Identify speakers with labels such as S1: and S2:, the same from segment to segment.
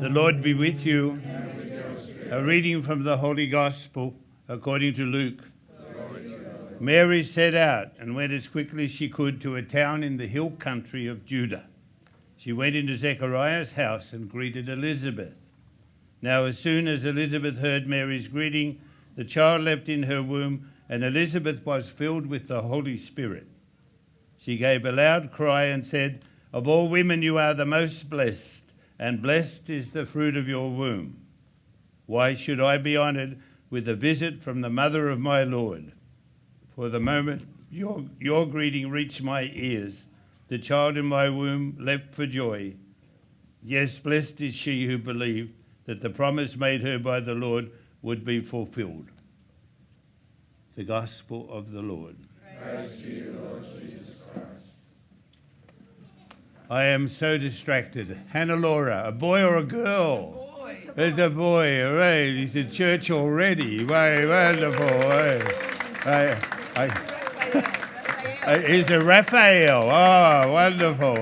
S1: The Lord be with you. A reading from the Holy Gospel according to Luke. Mary set out and went as quickly as she could to a town in the hill country of Judah. She went into Zechariah's house and greeted Elizabeth. Now, as soon as Elizabeth heard Mary's greeting, the child leapt in her womb, and Elizabeth was filled with the Holy Spirit. She gave a loud cry and said, "Of all women you are the most blessed, and blessed is the fruit of your womb. Why should I be honoured with a visit from the mother of my Lord? For the moment your greeting reached my ears, the child in my womb leapt for joy. Yes, blessed is she who believed that the promise made her by the Lord would be fulfilled." The Gospel of the Lord.
S2: Praise to you, Lord Jesus Christ.
S1: I am so distracted. Hannah Laura, a boy or a girl?
S2: Boy.
S1: It's a boy, all right. He's in church already. Very wonderful. He's a Raphael. Oh, wonderful.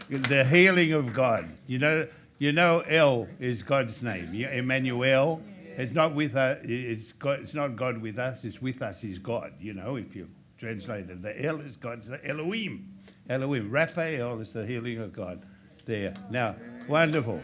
S1: The healing of God. You know, El is God's name. Emmanuel. It's not with us. It's not God with us. It's with us is God. You know, if you translate it, the El is God's Elohim. Elohim. Raphael is the healing of God. There. Now, wonderful.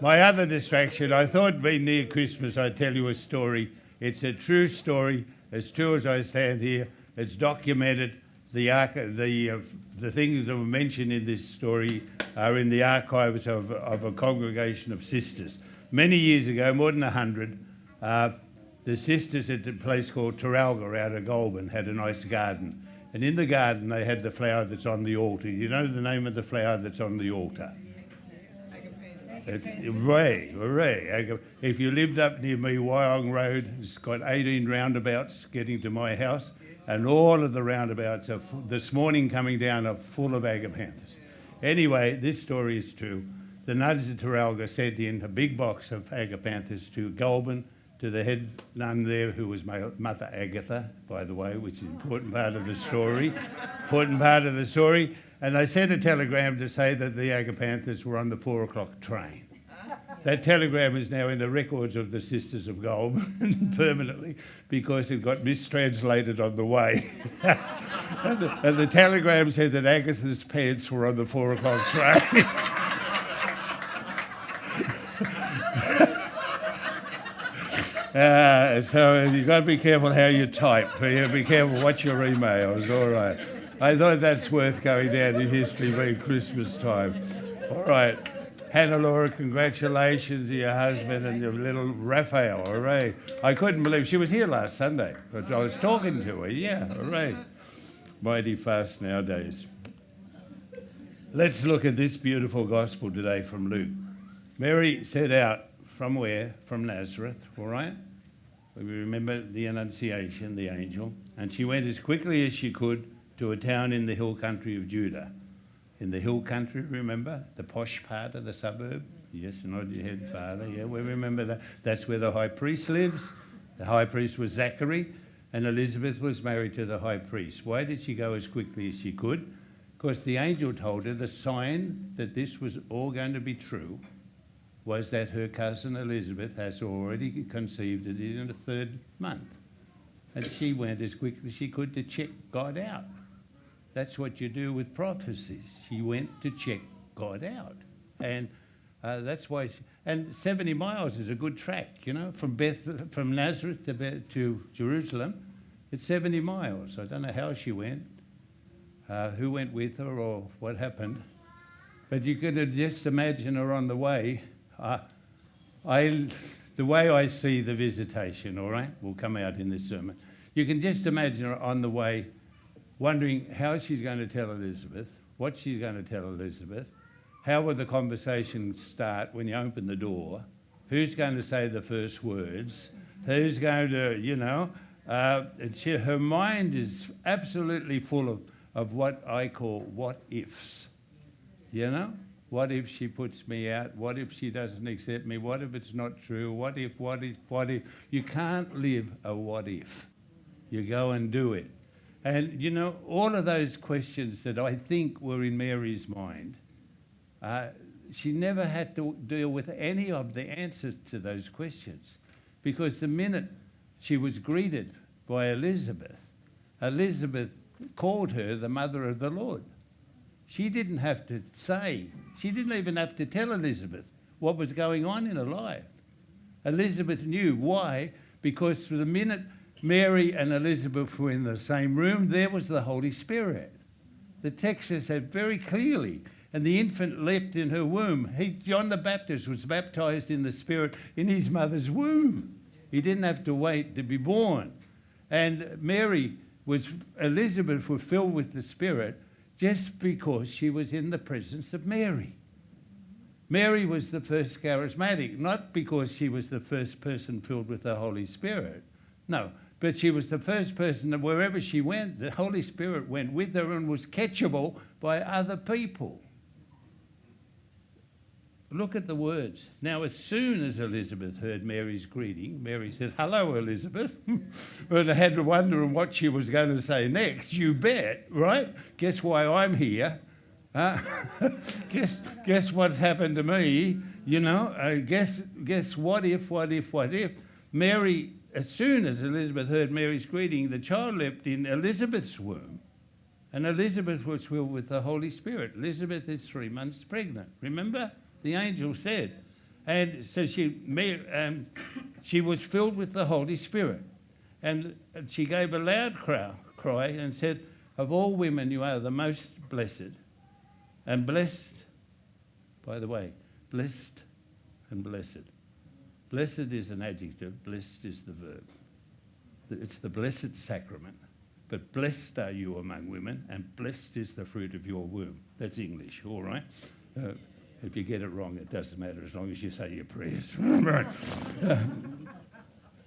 S1: My other distraction. I thought, being near Christmas, I'd tell you a story. It's a true story. As true as I stand here. It's documented. The things that were mentioned in this story are in the archives of a congregation of sisters. Many years ago, more than 100, the sisters at a place called Traralga out of Goulburn had a nice garden. And in the garden, they had the flower that's on the altar. You know the name of the flower that's on the altar? Hooray. If you lived up near me, Wyong Road, it's got 18 roundabouts getting to my house, and all of the roundabouts are this morning coming down are full of agapanthus. Anyway, this story is true. The nuns at Traralga sent in a big box of agapanthus to Goulburn, to the head nun there, who was Mother Agatha, by the way, which is an important part of the story. And they sent a telegram to say that the agapanthus were on the 4 o'clock train. That telegram is now in the records of the Sisters of Goulburn permanently because it got mistranslated on the way. and the telegram said that Agatha's pants were on the 4 o'clock train. So you've got to be careful how you type. Be careful what your emails. All right. I thought that's worth going down in history being Christmas time. All right. Hannah Laura, congratulations to your husband and your little Raphael. Hooray. I couldn't believe she was here last Sunday. But I was talking to her. Yeah, hooray. Mighty fast nowadays. Let's look at this beautiful gospel today from Luke. Mary set out from where? From Nazareth, all right? We remember the Annunciation, the angel. And she went as quickly as she could to a town in the hill country of Judah. In the hill country, remember? The posh part of the suburb? Yes, nod your head, Father. Yeah, we remember that. That's where the high priest lives. The high priest was Zachary, and Elizabeth was married to the high priest. Why did she go as quickly as she could? Because the angel told her the sign that this was all going to be true was that her cousin Elizabeth has already conceived it in the 3rd month. And she went as quickly as she could to check God out. That's what you do with prophecies. She went to check God out. And that's why... and 70 miles is a good track, you know, from Nazareth to Jerusalem. It's 70 miles. I don't know how she went, who went with her or what happened. But you could just imagine her on the way. The way I see the visitation, all right, will come out in this sermon. You can just imagine her on the way wondering how she's going to tell Elizabeth, what she's going to tell Elizabeth, how will the conversation start when you open the door, who's going to say the first words, who's going to, you know, her mind is absolutely full of what I call what ifs, you know? What if she puts me out? What if she doesn't accept me? What if it's not true? What if? You can't live a what if. You go and do it. And, you know, all of those questions that I think were in Mary's mind, she never had to deal with any of the answers to those questions, because the minute she was greeted by Elizabeth, Elizabeth called her the mother of the Lord. She didn't have to say, she didn't even have to tell Elizabeth what was going on in her life. Elizabeth knew. Why? Because the minute Mary and Elizabeth were in the same room, there was the Holy Spirit. The text says that very clearly. And the infant leapt in her womb. John the Baptist was baptized in the Spirit in his mother's womb. He didn't have to wait to be born. And Elizabeth was filled with the Spirit just because she was in the presence of Mary. Mary was the first charismatic, not because she was the first person filled with the Holy Spirit. No, but she was the first person that wherever she went, the Holy Spirit went with her and was catchable by other people. Look at the words. Now, as soon as Elizabeth heard Mary's greeting, Mary says, "Hello, Elizabeth." But I had to wonder what she was going to say next. You bet, right? Guess why I'm here? Guess what's happened to me? You know, guess what if? Mary, as soon as Elizabeth heard Mary's greeting, the child leapt in Elizabeth's womb. And Elizabeth was filled with the Holy Spirit. Elizabeth is 3 months pregnant. Remember? The angel said. And so she was filled with the Holy Spirit. And she gave a loud cry and said, "Of all women, you are the most blessed. And blessed," by the way, blessed and blessed. Blessed is an adjective, blessed is the verb. It's the blessed sacrament. But blessed are you among women, and blessed is the fruit of your womb. That's English, all right? If you get it wrong, it doesn't matter as long as you say your prayers. Right.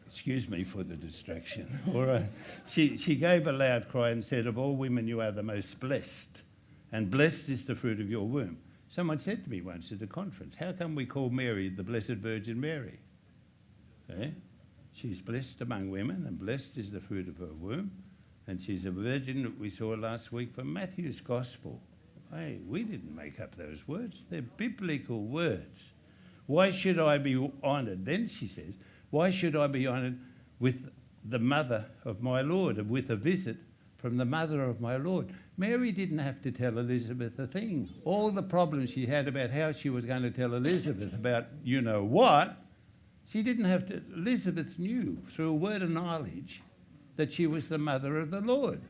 S1: Excuse me for the distraction. All right. She gave a loud cry and said, "Of all women, you are the most blessed, and blessed is the fruit of your womb." Someone said to me once at a conference, "How come we call Mary the Blessed Virgin Mary?" She's blessed among women, and blessed is the fruit of her womb. And she's a virgin that we saw last week from Matthew's Gospel. Hey, we didn't make up those words. They're biblical words. Why should I be honoured? Then she says, why should I be honoured with the mother of my Lord, and with a visit from the mother of my Lord? Mary didn't have to tell Elizabeth a thing. All the problems she had about how she was going to tell Elizabeth about you know what, she didn't have to. Elizabeth knew through a word of knowledge that she was the mother of the Lord.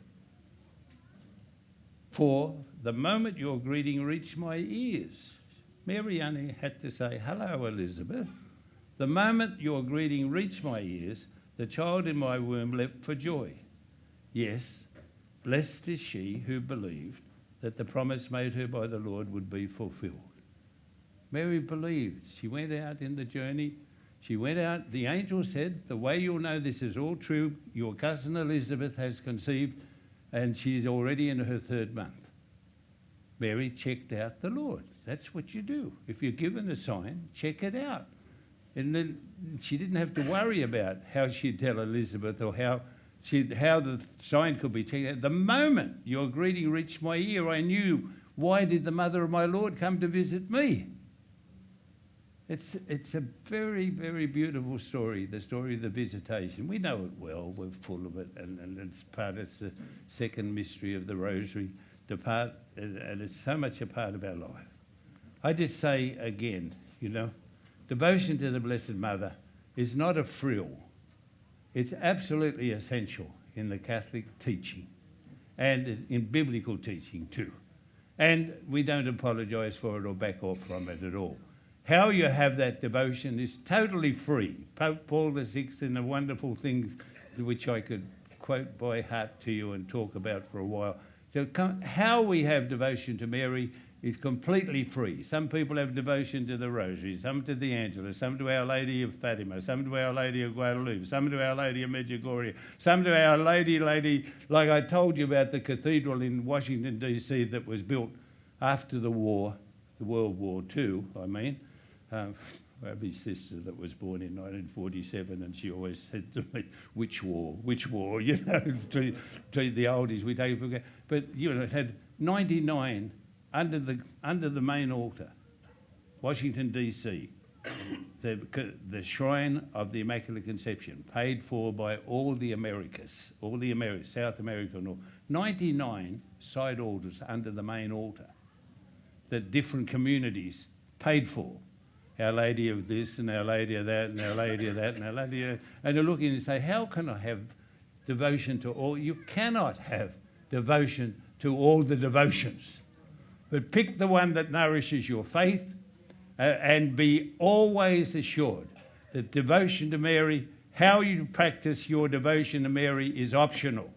S1: For the moment your greeting reached my ears, Mary only had to say, "Hello, Elizabeth." The moment your greeting reached my ears, the child in my womb leapt for joy. Yes, blessed is she who believed that the promise made her by the Lord would be fulfilled. Mary believed. She went out in the journey. She went out. The angel said, "The way you'll know this is all true, your cousin Elizabeth has conceived, and she's already in her 3rd month." Mary checked out the Lord. That's what you do. If you're given a sign, check it out. And then she didn't have to worry about how she'd tell Elizabeth or how the sign could be checked out. The moment your greeting reached my ear, I knew, why did the mother of my Lord come to visit me? It's a very, very beautiful story, the story of the visitation. We know it well, we're full of it, and it's the second mystery of the Rosary, and it's so much a part of our life. I just say again, devotion to the Blessed Mother is not a frill. It's absolutely essential in the Catholic teaching and in biblical teaching too. And we don't apologise for it or back off from it at all. How you have that devotion is totally free. Pope Paul VI, in a wonderful thing which I could quote by heart to you and talk about for a while. So how we have devotion to Mary is completely free. Some people have devotion to the Rosary, some to the Angelus, some to Our Lady of Fatima, some to Our Lady of Guadalupe, some to Our Lady of Medjugorje, some to Our Lady, like I told you about the cathedral in Washington, D.C. that was built after the war, the World War II, I mean. Abby's sister that was born in 1947, and she always said to me, which war, to the oldies, we take it for granted. But, it had 99 under the main altar. Washington, D.C., the Shrine of the Immaculate Conception, paid for by all the Americas, South America, North. 99 side altars under the main altar that different communities paid for. Our Lady of this and Our Lady of that and Our Lady of that and Our Lady of that. And you look in and say, how can I have devotion to all? You cannot have devotion to all the devotions. But pick the one that nourishes your faith and be always assured that devotion to Mary, how you practice your devotion to Mary is optional.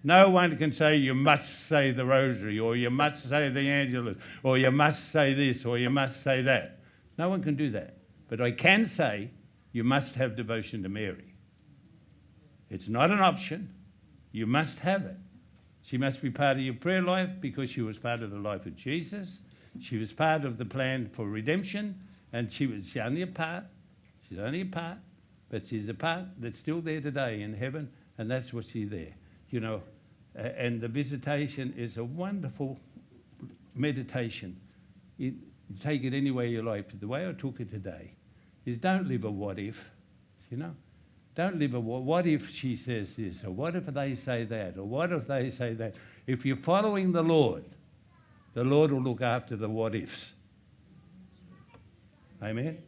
S1: No one can say you must say the rosary or you must say the Angelus or you must say this or you must say that. No one can do that. But I can say you must have devotion to Mary. It's not an option. You must have it. She must be part of your prayer life because she was part of the life of Jesus. She was part of the plan for redemption, and she's only a part. She's only a part, but she's a part that's still there today in heaven, and that's what she's there. You know, and the visitation is a wonderful meditation. You take it any way you like, but the way I took it today is don't live a what if, you know. Don't live a what if she says this, or what if they say that, or what if they say that. If you're following the Lord will look after the what ifs. Amen?